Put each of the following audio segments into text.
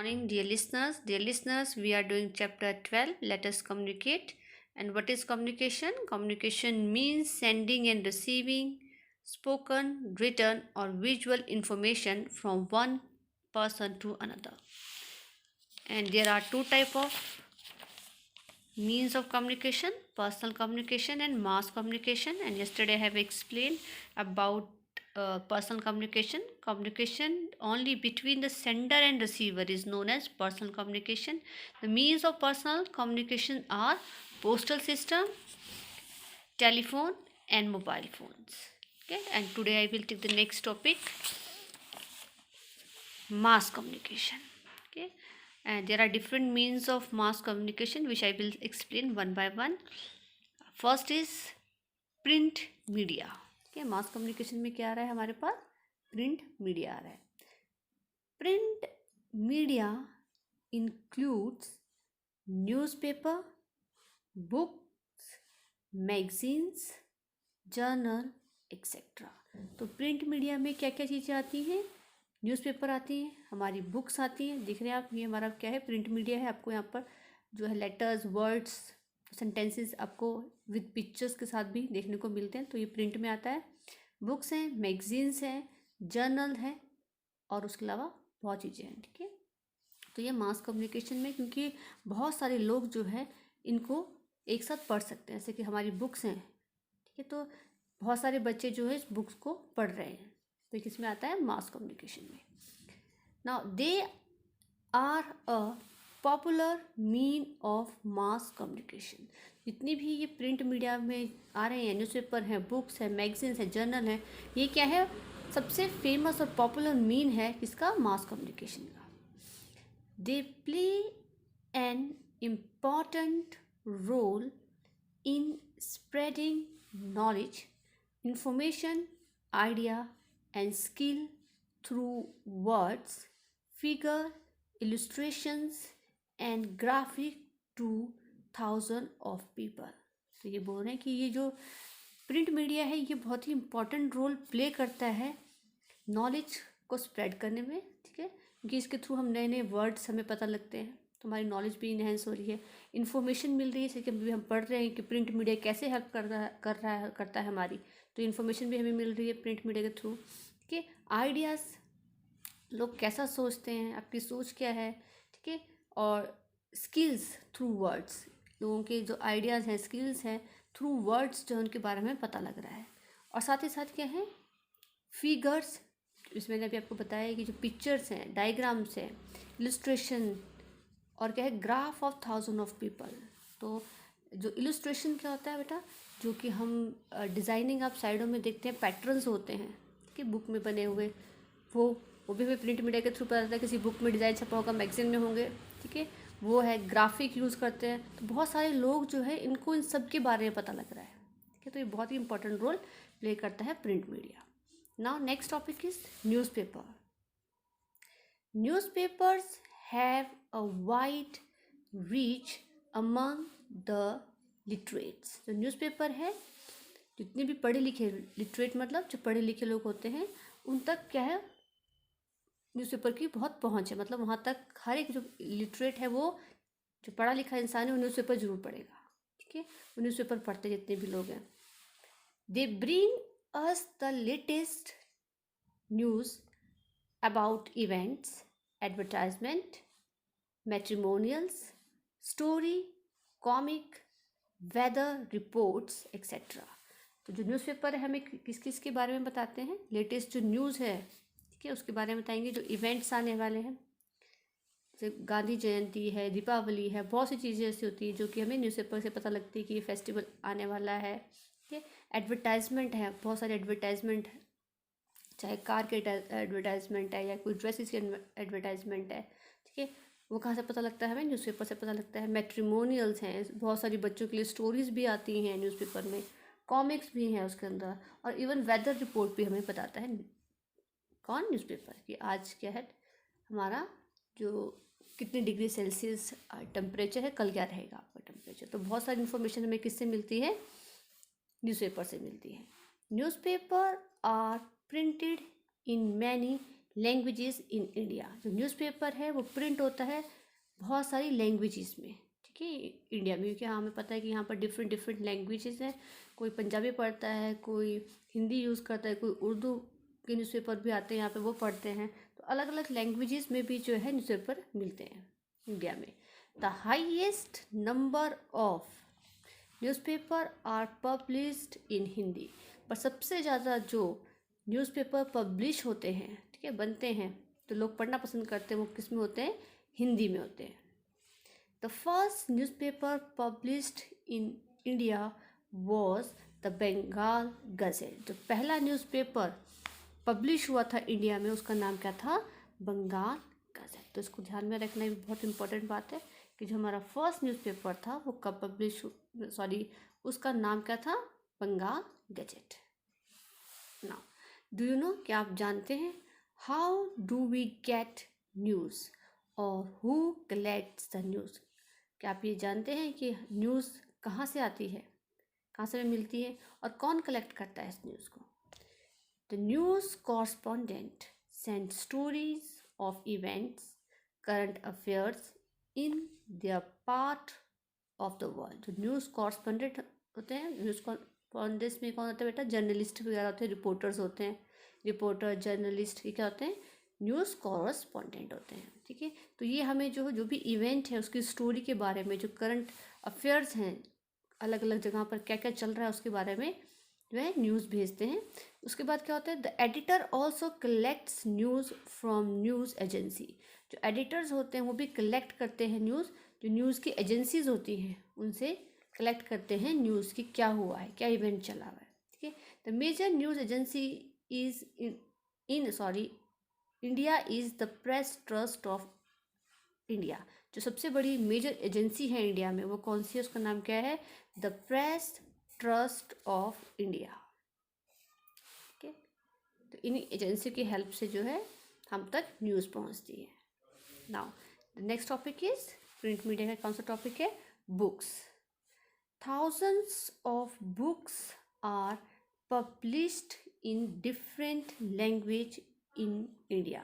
Morning, dear listeners. Dear listeners, we are doing chapter 12. Let us communicate. And what is communication? Communication means sending and receiving spoken, written, or visual information from one person to another. And there are two type of means of communication: personal communication and mass communication. And yesterday I have explained about personal communication only between the sender and receiver is known as personal communication. The means of personal communication are postal system, telephone, and mobile phones. Okay, and today I will take the next topic, mass communication. Okay, and there are different means of mass communication which I will explain one by one. First is print media. ठीक मास communication में क्या आ रहा है हमारे पास? Print media आ रहा है. Print media includes newspaper, books, magazines, journal etcetera. तो print media में क्या क्या चीज़ें आती हैं? न्यूज़पेपर आती हैं, हमारी बुक्स आती हैं. देख रहे हैं आप, ये हमारा क्या है? प्रिंट मीडिया है. आपको यहाँ पर जो है लेटर्स, वर्ड्स, सेंटेंसेस आपको विद पिक्चर्स के साथ भी देखने को मिलते हैं, तो ये प्रिंट में आता है. बुक्स हैं, मैगजीन्स हैं, जर्नल है और उसके अलावा बहुत चीज़ें हैं. ठीक है, तो ये मास कम्युनिकेशन में, क्योंकि बहुत सारे लोग जो है इनको एक साथ पढ़ सकते हैं. जैसे कि हमारी बुक्स हैं, ठीक है, तो बहुत सारे बच्चे जो है इस बुक्स को पढ़ रहे हैं, तो किस में आता है? मास कम्युनिकेशन में. Now they are a popular mean of mass communication. जितनी भी ये प्रिंट मीडिया में आ रहे हैं, न्यूज़पेपर हैं, बुक्स हैं, मैगजीन्स हैं, जर्नल हैं, ये क्या है? सबसे फेमस और पॉपुलर मीन है किसका? मास कम्युनिकेशन का. They play an important role in spreading knowledge, information, idea and skill through words, figure, illustrations and graphic to thousand of people. तो ये बोल रहे हैं कि ये जो प्रिंट मीडिया है ये बहुत ही इम्पॉर्टेंट रोल प्ले करता है नॉलेज को स्प्रेड करने में. ठीक है, क्योंकि इसके थ्रू हम नए नए वर्ड्स हमें पता लगते हैं, तो हमारी नॉलेज भी इन्हेंस हो रही है, इन्फॉर्मेशन मिल रही है. जैसे कि अभी हम पढ़ रहे हैं कि प्रिंट मीडिया कैसे हेल्प करता है हमारी, तो इन्फॉर्मेशन भी हमें मिल रही है प्रिंट मीडिया के थ्रू. ठीक है, आइडियाज़, लोग कैसा सोचते हैं, आपकी सोच क्या है. ठीक है, और स्किल्स थ्रू वर्ड्स, लोगों के जो आइडियाज़ हैं, स्किल्स हैं, थ्रू वर्ड्स जो उनके बारे में पता लग रहा है. और साथ ही साथ क्या है? फिगर्स, इसमें मैंने अभी आपको बताया कि जो पिक्चर्स हैं, डायग्राम्स हैं, इलस्ट्रेशन, और क्या है? Graph of thousand of people. तो जो इलस्ट्रेशन क्या होता है बेटा? जो कि हम डिज़ाइनिंग आप साइडों में देखते हैं, पैटर्न्स होते हैं कि बुक में बने हुए, वो भी हमें प्रिंट मीडिया के थ्रू पता चलता है. किसी बुक में डिज़ाइन छपा होगा, मैगजीन में होंगे. ठीक है, वो है. ग्राफिक यूज़ करते हैं, तो बहुत सारे लोग जो है इनको इन सब के बारे में पता लग रहा है. ठीक है, तो ये बहुत ही इंपॉर्टेंट रोल प्ले करता है print media. Now next topic is newspaper. Newspapers have a wide reach among the literates. जो न्यूज़पेपर है, जितने भी पढ़े लिखे, लिटरेट मतलब जो पढ़े लिखे लोग होते हैं, उन तक क्या है? न्यूज़पेपर की बहुत पहुंच है. मतलब वहाँ तक हर एक जो लिटरेट है, वो जो पढ़ा लिखा इंसान है, वो न्यूज़पेपर जरूर पढ़ेगा. ठीक है, वो न्यूज़पेपर पढ़ते जितने भी लोग हैं. They bring us the latest news about events, advertisement, matrimonials, story, comic, weather reports etcetera. तो जो न्यूज़पेपर है हमें किस किस के बारे में बताते हैं? लेटेस्ट जो न्यूज़ है, ठीक है, उसके बारे में बताएंगे. जो इवेंट्स आने वाले हैं, जैसे गांधी जयंती है, दीपावली है, बहुत सी चीज़ें ऐसी होती है जो कि हमें न्यूज़पेपर से पता लगती है कि ये फेस्टिवल आने वाला है. ठीक है, एडवर्टाइजमेंट है, बहुत सारे एडवर्टाइजमेंट है, चाहे कार के एडवर्टाइजमेंट है या कोई ड्रेसेस की एडवर्टाइजमेंट है. ठीक है, वो कहाँ से पता लगता है? हमें न्यूज़पेपर से पता लगता है. मैट्रिमोनियल्स हैं, बहुत सारी बच्चों के लिए स्टोरीज़ भी आती हैं न्यूज़पेपर में, कॉमिक्स भी हैं उसके अंदर, और इवन वेदर रिपोर्ट भी हमें बताता है. कौन? न्यूज़पेपर. कि आज क्या है हमारा, जो कितने डिग्री सेल्सियस टेम्परेचर है, कल क्या रहेगा आपका टेम्परेचर. तो बहुत सारी इन्फॉर्मेशन हमें किससे मिलती है? न्यूज़पेपर से मिलती है. Newspaper are printed in many languages in India. जो न्यूज़पेपर है वो प्रिंट होता है बहुत सारी लैंग्वेजेस में, ठीक है, इंडिया में, क्योंकि हमें पता है कि यहाँ पर डिफरेंट डिफरेंट लैंग्वेजेस हैं। कोई पंजाबी पढ़ता है, कोई हिंदी यूज़ करता है, कोई उर्दू के न्यूज़पेपर भी आते हैं यहाँ पे, वो पढ़ते हैं। तो अलग अलग लैंग्वेजेस में भी जो है न्यूज़पेपर मिलते हैं इंडिया में। The highest number of newspaper are published in Hindi. पर सबसे ज़्यादा जो न्यूज़पेपर पब्लिश होते हैं, ठीक है, बनते हैं, तो लोग पढ़ना पसंद करते हैं, वो किस में होते हैं? हिंदी में होते हैं। The first newspaper published in India was the Bengal gazette. जो पहला न्यूज़पेपर पब्लिश हुआ था इंडिया में, उसका नाम क्या था? बंगाल गजेट। तो इसको ध्यान में रखना भी बहुत इंपॉर्टेंट बात है कि जो हमारा फर्स्ट न्यूज़पेपर था वो कब पब्लिश, सॉरी, उसका नाम क्या था? Bengal gazette. Now do you know, क्या आप जानते हैं how do we get news और हु कलेक्ट्स द न्यूज़? क्या आप ये जानते हैं कि न्यूज़ कहाँ से आती है, कहाँ से मिलती है, और कौन कलेक्ट करता है इस न्यूज़ को? The news correspondent send stories of events, current affairs in their part of the world. जो न्यूज़ कॉरस्पॉन्डेंट होते हैं, न्यूज़ कॉरस्पॉन्डेंस में कौन होता है बेटा? जर्नलिस्ट वगैरह होते हैं, रिपोर्टर्स होते हैं, रिपोर्टर जर्नलिस्ट, ये क्या होते हैं? न्यूज़ कॉरस्पॉन्डेंट होते हैं, ठीक है। तो ये हमें जो भी इवेंट है उसकी स्टोरी के बारे में, जो करंट अफेयर्स हैं, अलग अलग जगह पर क्या क्या चल रहा है उसके बारे में जो है न्यूज़ भेजते हैं। उसके बाद क्या होता है? The editor also collects news from news agency. जो एडिटर्स होते हैं वो भी कलेक्ट करते हैं न्यूज़, जो न्यूज़ की एजेंसीज होती हैं उनसे कलेक्ट करते हैं न्यूज़ की क्या हुआ है, क्या इवेंट चला हुआ है, ठीक है। The major news agency is India is the press trust of India. जो सबसे बड़ी मेजर एजेंसी है इंडिया में वो कौन सी है? उसका नाम क्या है? The press trust of India, ठीक है। तो इन एजेंसी की हेल्प से जो है हम तक न्यूज़ पहुंचती है। Now the next topic is print media का कौन सा टॉपिक है? Books. Thousands of books are published in different language in India।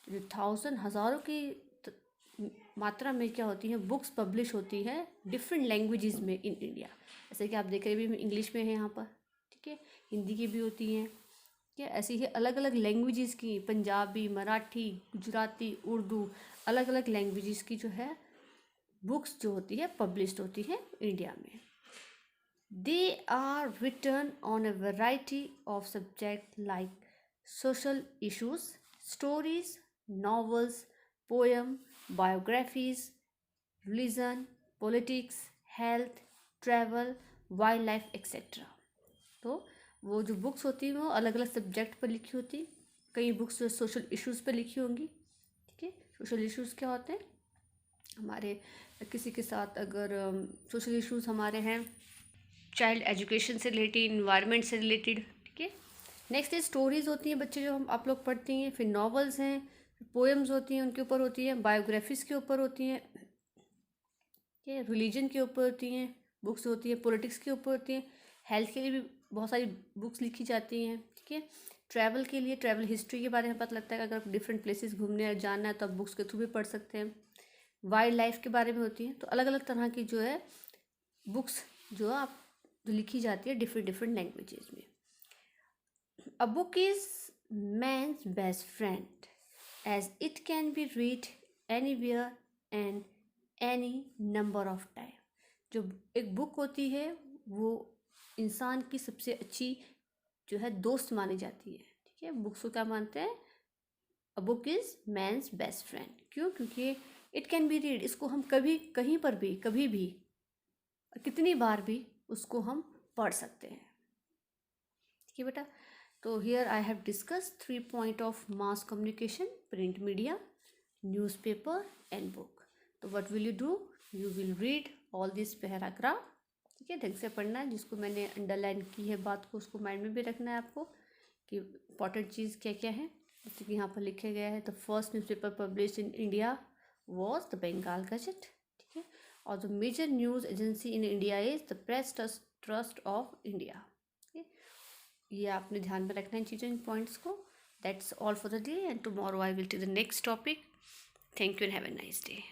जो थाउजेंड, हज़ारों की मात्रा में क्या होती है? बुक्स पब्लिश होती है डिफरेंट लैंग्वेजेस में इन इंडिया। जैसे कि आप देख रहे हैं भी इंग्लिश में है यहाँ पर, ठीक है, हिंदी की भी होती हैं, ठीक है, ऐसी ही अलग अलग लैंग्वेजेस की, पंजाबी, मराठी, गुजराती, उर्दू, अलग अलग लैंग्वेजेस की जो है बुक्स जो होती है पब्लिश्ड होती है इंडिया में। They are written on a variety of subjects like social issues, stories, novels, poems, biographies, religion, politics, health, travel, wildlife, etc. तो वो जो बुक्स होती हैं वो अलग अलग सब्जेक्ट पर लिखी होती, कई बुक्स जो सोशल इश्यूज़ पर लिखी होंगी, ठीक है। सोशल इश्यूज़ क्या होते हैं? हमारे किसी के साथ अगर सोशल इश्यूज़ हमारे हैं चाइल्ड एजुकेशन से रिलेटेड, इन्वायरमेंट से रिलेटेड, ठीक है। नेक्स्ट है स्टोरीज़ होती हैं बच्चे जो हम आप लोग पढ़ती हैं, फिर नॉवेल्स हैं, पोएम्स होती हैं उनके ऊपर होती हैं, बायोग्राफीज़ के ऊपर होती हैं, ठीक है, रिलीजन के ऊपर होती हैं बुक्स होती हैं, पॉलिटिक्स के ऊपर होती हैं, हेल्थ के लिए भी बहुत सारी बुक्स लिखी जाती हैं, ठीक है। ट्रैवल के लिए, ट्रैवल हिस्ट्री के बारे में पता लगता है कि अगर डिफरेंट प्लेसेस घूमने या जानना है तो आप बुक्स के थ्रू भी पढ़ सकते हैं। वाइल्ड लाइफ के बारे में होती हैं। तो अलग अलग तरह की जो है बुक्स जो आप जो लिखी जाती है डिफरेंट डिफरेंट लैंग्वेजेस में। A book is man's best friend as it can be read anywhere and any number of time. जो एक बुक होती है वो इंसान की सबसे अच्छी जो है दोस्त मानी जाती है, ठीक है। बुक्स को क्या मानते हैं? A book is man's best friend. क्यों? क्योंकि इट कैन बी रीड, इसको हम कभी कहीं पर भी कभी भी कितनी बार भी उसको हम पढ़ सकते हैं, ठीक है बेटा। तो here I have discuss 3 point of mass communication, print media, newspaper and book. तो what will you do? You will read all this paragraph, ठीक है, ढंग से पढ़ना है। जिसको मैंने अंडरलाइन की है बात को उसको माइंड में भी रखना है आपको कि इंपॉर्टेंट चीज़ क्या क्या है। जैसे कि यहाँ पर लिखा गया है the first newspaper publish in India was the Bengal gazette, ठीक है। और the major news agency in India is the press trust of India. ये आपने ध्यान में रखना है इन चीज़ों, इन पॉइंट्स को। That's all for the day, and tomorrow I will do the next topic. Thank you and have a nice day.